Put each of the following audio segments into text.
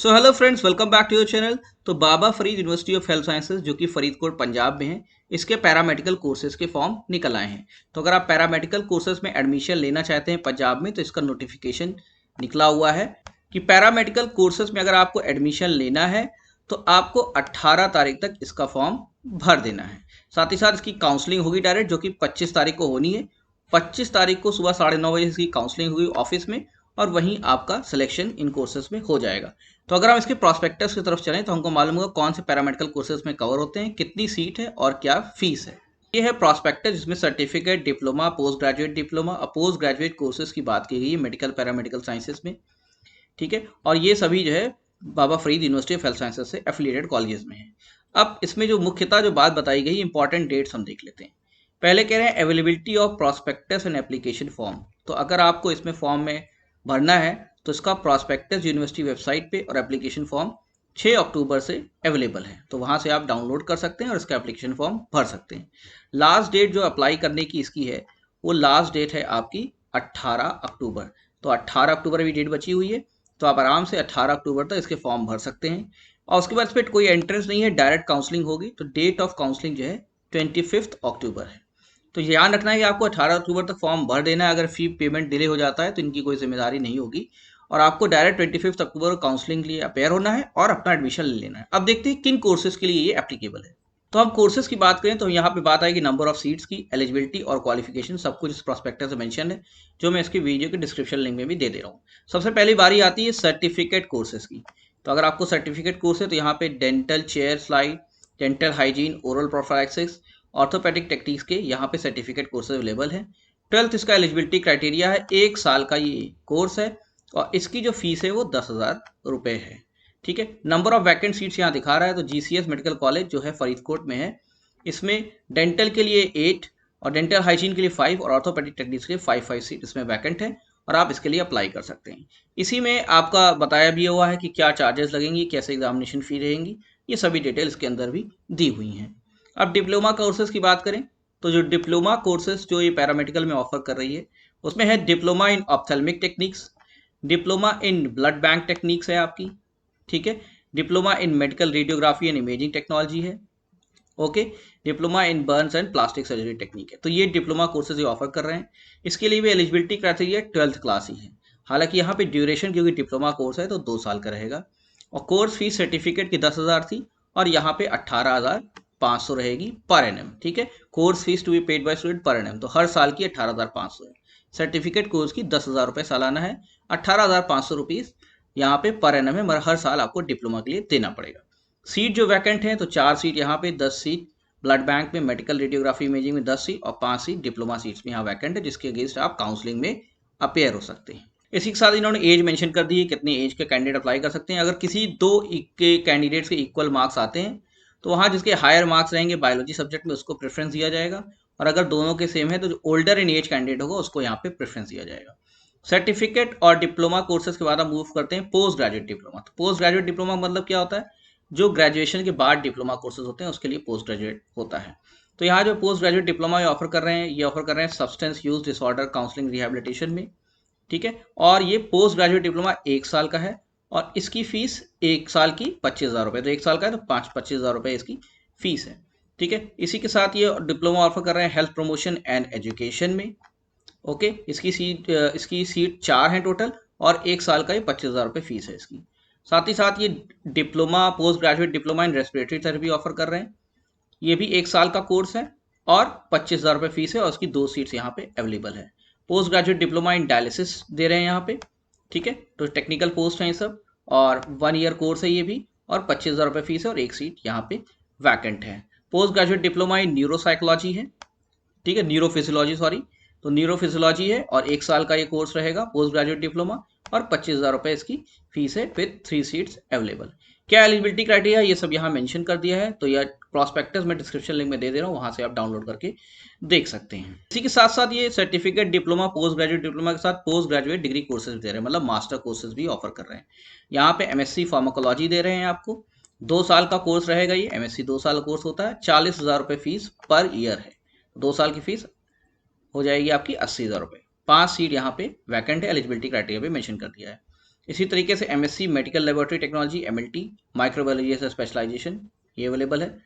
So hello friends, welcome back to your channel. तो Baba Farid university of health sciences जो कि फरीदकोट पंजाब में है, इसके पैरामेडिकल कोर्सेज के फॉर्म निकल आए हैं। तो अगर आप पैरामेडिकल कोर्सेज में एडमिशन लेना चाहते हैं पंजाब में, तो इसका नोटिफिकेशन निकला हुआ है कि पैरामेडिकल कोर्सेज में अगर आपको एडमिशन लेना है तो आपको 18 तारीख तक इसका फॉर्म भर देना है। साथ ही साथ इसकी काउंसलिंग होगी डायरेक्ट, जो कि 25 तारीख को होनी है। 25 तारीख को सुबह 9:30 बजे इसकी काउंसलिंग हुई ऑफिस में, और वहीं आपका सिलेक्शन इन कोर्सेज में हो जाएगा। तो अगर हम इसके प्रोस्पेक्टस की तरफ चलें तो हमको मालूम होगा कौन से पैरामेडिकल कोर्सेज में कवर होते हैं, कितनी सीट है और क्या फीस है। ये है प्रोस्पेक्टस, जिसमें certificate, diploma, post graduate diploma और पोस्ट ग्रेजुएट कोर्सेज की बात की गई है मेडिकल पैरामेडिकल साइंसेज में। ठीक है, और ये सभी जो है Baba Farid university of health sciences से एफिलिएटेड कॉलेजेस में है। अब इसमें जो मुख्यतः जो बात बताई गई, इंपॉर्टेंट डेट्स हम देख लेते हैं। पहले कह रहे हैं availability of prospectus and application form. तो अगर आपको इसमें फॉर्म में भरना है तो इसका प्रोस्पेक्टस यूनिवर्सिटी वेबसाइट पे और एप्लीकेशन फॉर्म 6 अक्टूबर से अवेलेबल है, तो वहाँ से आप डाउनलोड कर सकते हैं और इसका एप्लीकेशन फॉर्म भर सकते हैं। लास्ट डेट जो अप्लाई करने की इसकी है, वो लास्ट डेट है आपकी 18 अक्टूबर। तो 18 अक्टूबर अभी डेट बची हुई है, तो आप आराम से 18 अक्टूबर तक इसके फॉर्म भर सकते हैं। और उसके बाद इस पर कोई एंट्रेंस नहीं है, डायरेक्ट काउंसलिंग होगी। तो डेट ऑफ काउंसलिंग जो है 25 अक्टूबर है। तो ध्यान रखना है कि आपको 18 अक्टूबर तक फॉर्म भर देना है। अगर फी पेमेंट डिले हो जाता है तो इनकी कोई जिम्मेदारी नहीं होगी, और आपको डायरेक्ट 25 अक्टूबर काउंसलिंग के लिए अपेयर होना है और अपना एडमिशन ले लेना है। अब देखते हैं किन कोर्सेज के लिए ये एप्लीकेबल है। तो हम कोर्सेज की बात करें तो यहाँ पे बात आएगी नंबर ऑफ सीट्स की, एलिजिबिलिटी और क्वालिफिकेशन, सब कुछ इस प्रोस्पेक्टस में मेंशन है, जो मैं इसकी वीडियो के डिस्क्रिप्शन लिंक में भी दे रहा हूँ। सबसे पहली बारी आती है सर्टिफिकेट कोर्सेज की। तो अगर आपको सर्टिफिकेट कोर्स है तो यहाँ पे dental chair slide, dental hygiene, oral prophylaxis, orthopaedic techniques के यहाँ पे सर्टिफिकेट कोर्सेज अवेलेबल है। 12th इसका एलिजिबिलिटी क्राइटेरिया है, 1 साल का ये कोर्स है, और इसकी जो फीस है वो 10,000 रुपये है। ठीक है, नंबर ऑफ वैकेंट सीट्स यहाँ दिखा रहा है। तो जीसीएस मेडिकल कॉलेज जो है फरीदकोट में है, इसमें डेंटल के लिए 8 और डेंटल हाइजीन के लिए 5 और ऑर्थोपेडिक टेक्निक्स के लिए 5 सीट इसमें वैकेंट है, और आप इसके लिए अप्लाई कर सकते हैं। इसी में आपका बताया भी हुआ है कि क्या चार्जेस लगेंगी, कैसे एग्जामिनेशन फी रहेंगी, ये सभी डिटेल इसके अंदर भी दी हुई हैं। अब डिप्लोमा कोर्सेज की बात करें तो जो डिप्लोमा कोर्सेज जो ये पैरामेडिकल में ऑफर कर रही है, उसमें है diploma in ophthalmic techniques, diploma in blood bank techniques है आपकी। ठीक है, diploma in medical radiography and imaging technology है। Okay, diploma in burns and plastic surgery technique है। तो ये डिप्लोमा कोर्सेज ये ऑफर कर रहे हैं। इसके लिए भी एलिजिबिलिटी क्राइटेरिया 12th क्लास ही है। हालांकि यहाँ पे ड्यूरेशन, क्योंकि डिप्लोमा कोर्स है तो 2 साल का रहेगा, और कोर्स फीस सर्टिफिकेट की 10,000 थी, और यहाँ पे 18,500 रहेगी पर एनएम। ठीक है, course fees to be paid by student per annum, तो हर साल की 18,500 है। सर्टिफिकेट कोर्स की 10,000 रुपये सालाना है, 18,500 रुपीज़ यहाँ पे पर एनएम है, मगर हर साल आपको डिप्लोमा के लिए देना पड़ेगा। सीट जो वैकेंट है तो 4 सीट यहाँ पे, 10 सीट ब्लड बैंक में, मेडिकल रेडियोग्राफी इमेजिंग में 10 सीट, और 5 सीट डिप्लोमा सीट्स में यहाँ वैकेंट है, जिसके अगेंस्ट आप काउंसलिंग में अपेयर हो सकते हैं। इसी के साथ इन्होंने एज मेंशन कर दी है, कितनी एज के कैंडिडेट अप्लाई कर सकते हैं। अगर किसी दो के कैंडिडेट्स के इक्वल मार्क्स आते हैं तो वहाँ जिसके हायर मार्क्स रहेंगे बायोलॉजी सब्जेक्ट में, उसको प्रेफरेंस दिया जाएगा, और अगर दोनों के सेम है तो जो ओल्डर इन एज कैंडिडेट होगा उसको यहाँ पे प्रेफरेंस दिया जाएगा। सर्टिफिकेट और डिप्लोमा कोर्सेज के बाद हम मूव करते हैं पोस्ट ग्रेजुएट डिप्लोमा। तो पोस्ट ग्रेजुएट डिप्लोमा मतलब क्या होता है? जो ग्रेजुएशन के बाद डिप्लोमा कोर्सेज होते हैं उसके लिए पोस्ट ग्रेजुएट होता है। तो यहाँ जो पोस्ट ग्रेजुएट डिप्लोमा ये ऑफर कर रहे हैं, ये ऑफर कर रहे हैं substance use disorder counselling rehabilitation में। ठीक है, और ये पोस्ट ग्रेजुएट डिप्लोमा 1 साल का है, और इसकी फीस 1 साल की 25,000 रुपये। तो 1 साल का है तो 25,000 रुपये इसकी फीस है। ठीक है, इसी के साथ ये डिप्लोमा ऑफर कर रहे हैं हेल्थ प्रमोशन एंड एजुकेशन में। ओके, इसकी सीट 4 हैं टोटल, और 1 साल का ये 25,000 रुपये फीस है इसकी। साथ ही साथ ये डिप्लोमा, पोस्ट ग्रेजुएट डिप्लोमा इन रेस्पिरेटरी थेरेपी ऑफर कर रहे हैं। ये भी 1 साल का कोर्स है, और 25,000 रुपये फीस है, और उसकी 2 सीट्स यहाँ पे अवेलेबल है। Post graduate diploma in dialysis दे रहे हैं यहाँ पे। ठीक है, तो टेक्निकल पोस्ट हैं ये सब, और 1 ईयर कोर्स है ये भी, और 25,000 रुपये फीस है, और 1 सीट यहाँ पे वैकेंट है। पोस्ट ग्रेजुएट डिप्लोमा इन न्यूरोसाइकोलॉजी है। ठीक है, न्यूरोफिजियोलॉजी सॉरी, तो न्यूरोफिजियोलॉजी है, और 1 साल का ये कोर्स रहेगा पोस्ट ग्रेजुएट डिप्लोमा, और 25,000 रुपये इसकी फीस है, विद 3 सीट्स अवेलेबल। क्या एलिजिबिलिटी क्राइटेरिया ये सब यहाँ मेंशन कर दिया है, तो यह प्रॉस्पेक्टस में डिस्क्रिप्शन लिंक में दे रहा हूँ, वहाँ से आप डाउनलोड करके देख सकते हैं। इसी के साथ साथ ये certificate diploma, post graduate diploma के साथ पोस्ट ग्रेजुएट डिग्री कोर्सेज दे रहे हैं, मतलब मास्टर कोर्सेज भी ऑफर कर रहे हैं। यहाँ पे एमएससी फार्माकोलॉजी दे रहे हैं आपको, 2 साल का कोर्स रहेगा ये, एमएससी 2 साल का कोर्स होता है, 40,000 रुपये फीस पर ईयर है। 2 साल की फीस हो जाएगी आपकी 80,000 रुपये। 5 सीट यहाँ पे वैकेंट है, एलिजिबिलिटी क्राइटेरिया पे मेंशन कर दिया है। इसी तरीके से MSc medical laboratory technology MLT, microbiology as specialisation, ये अवेलेबल है।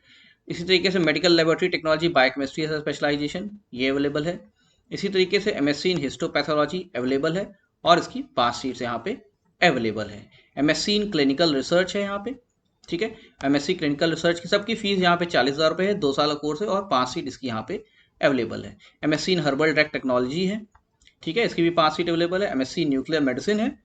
इसी तरीके से medical laboratory technology biochemistry as specialisation, ये अवेलेबल है। इसी तरीके से MSc इन हिस्टोपैथोलॉजी अवेलेबल है और इसकी 5 सीट्स यहाँ पे अवेलेबल है। MSc इन क्लिनिकल रिसर्च है यहाँ पे, ठीक है। MSc क्लिनिकल रिसर्च की सबकी फीस यहाँ पे 40,000 रुपये है, 2 साल का कोर्स है और 5 सीट इसकी यहाँ पे अवेलेबल है। MSc इन हर्बल ड्रग टेक्नोलॉजी है, ठीक है, इसकी भी 5 सीट अवेलेबल है। MSc इन न्यूक्लियर मेडिसिन है।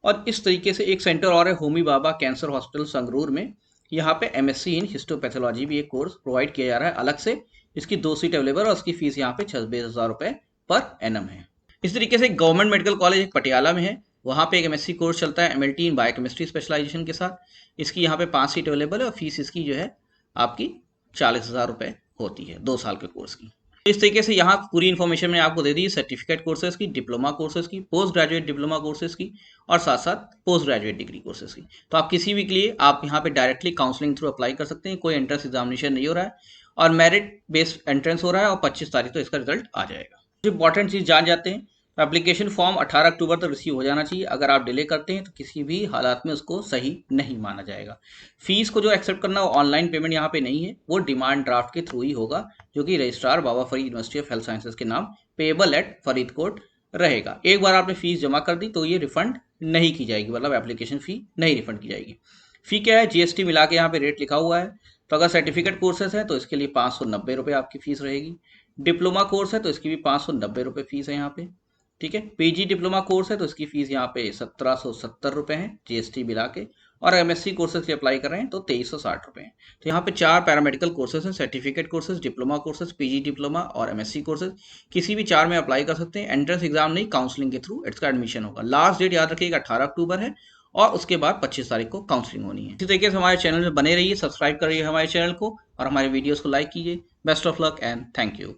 और इस तरीके से एक सेंटर और है होमी बाबा कैंसर हॉस्पिटल संगरूर में, यहाँ पे MSc इन हिस्टोपैथोलॉजी भी एक कोर्स प्रोवाइड किया जा रहा है अलग से। इसकी 2 सीट अवेलेबल और उसकी फीस यहाँ पे 26,000 रुपये पर एनम है। इस तरीके से गवर्नमेंट मेडिकल कॉलेज एक पटियाला में है, वहाँ पे एक MSc कोर्स चलता है MLT इन बायोकेमिस्ट्री स्पेशलाइजेशन के साथ। इसकी यहाँ पे 5 सीट अवेलेबल है और फीस इसकी जो है आपकी 40,000 रुपये होती है 2 साल के कोर्स की। इस तरीके से यहाँ पूरी इन्फॉर्मेशन मैंने आपको दे दी सर्टिफिकेट कोर्सेज की, डिप्लोमा कोर्सेज की, पोस्ट ग्रेजुएट डिप्लोमा कोर्सेज की और साथ साथ पोस्ट ग्रेजुएट डिग्री कोर्सेज की। तो आप किसी भी के लिए आप यहाँ पे डायरेक्टली काउंसलिंग थ्रू अप्लाई कर सकते हैं, कोई एंट्रेंस एग्जामिनेशन नहीं हो रहा है और मेरिट बेस्ड एंट्रेंस हो रहा है और 25 तारीख तो इसका रिजल्ट आ जाएगा। जो इंपॉर्टेंट चीज़ जान जाते हैं, एप्लीकेशन फॉर्म 18 अक्टूबर तक रिसीव हो जाना चाहिए। अगर आप डिले करते हैं तो किसी भी हालात में उसको सही नहीं माना जाएगा। फीस को जो एक्सेप्ट करना वो ऑनलाइन पेमेंट यहाँ पे नहीं है, वो डिमांड ड्राफ्ट के थ्रू ही होगा, जो कि registrar Baba Farid university of health sciences के नाम पेएबल एट फरीदकोट रहेगा। एक बार आपने फीस जमा कर दी तो ये रिफंड नहीं की जाएगी, मतलब एप्लीकेशन फ़ी नहीं रिफंड की जाएगी। फ़ी क्या है, GST मिला के यहाँ पे रेट लिखा हुआ है। तो अगर सर्टिफिकेट कोर्सेज है तो इसके लिए 590 रुपये आपकी फ़ीस रहेगी। डिप्लोमा कोर्स है तो इसकी भी 590 रुपये फीस है यहाँ पे, ठीक है। PG डिप्लोमा कोर्स है तो इसकी फीस यहाँ पे 1770 रुपये है GST मिला के। और MSc कोर्सेज के अप्लाई कर रहे हैं तो 2360 रुपये हैं। तो यहाँ पे 4 पैरामेडिकल कोर्सेज हैं, certificate courses, diploma courses, PG diploma और MSc कोर्सेज। किसी भी 4 में अप्लाई कर सकते हैं। एंट्रेंस एग्जाम नहीं, काउंसलिंग के थ्रू इसका एडमिशन होगा। लास्ट डेट याद रखिएगा 18 अक्टूबर है और उसके बाद 25 तारीख को काउंसलिंग होनी है। इसी तरीके से हमारे चैनल में बने रहिए, सब्सक्राइब करिए हमारे चैनल को और हमारे वीडियोज़ को लाइक कीजिए। Best of luck and thank you.